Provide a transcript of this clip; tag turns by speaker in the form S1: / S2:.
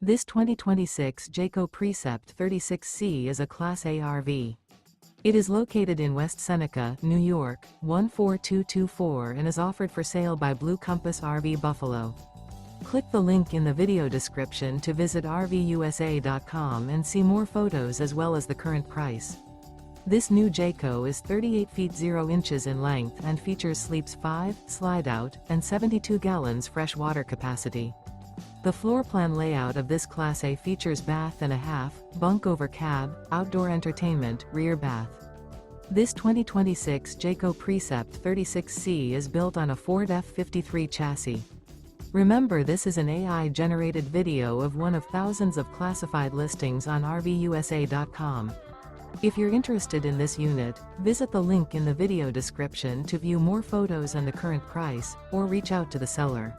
S1: This 2026 Jayco Precept 36C is a Class A RV. It is located in West Seneca, New York, 14224 and is offered for sale by Blue Compass RV Buffalo. Click the link in the video description to visit RVUSA.com and see more photos as well as the current price. This new Jayco is 38 feet 0 inches in length and features sleeps 5, slide-out, and 72 gallons fresh water capacity. The floor plan layout of this Class A features bath and a half, bunk over cab, outdoor entertainment, rear bath. This 2026 Jayco Precept 36C is built on a Ford F53 chassis. Remember, this is an AI-generated video of one of thousands of classified listings on RVUSA.com. If you're interested in this unit, visit the link in the video description to view more photos and the current price, or reach out to the seller.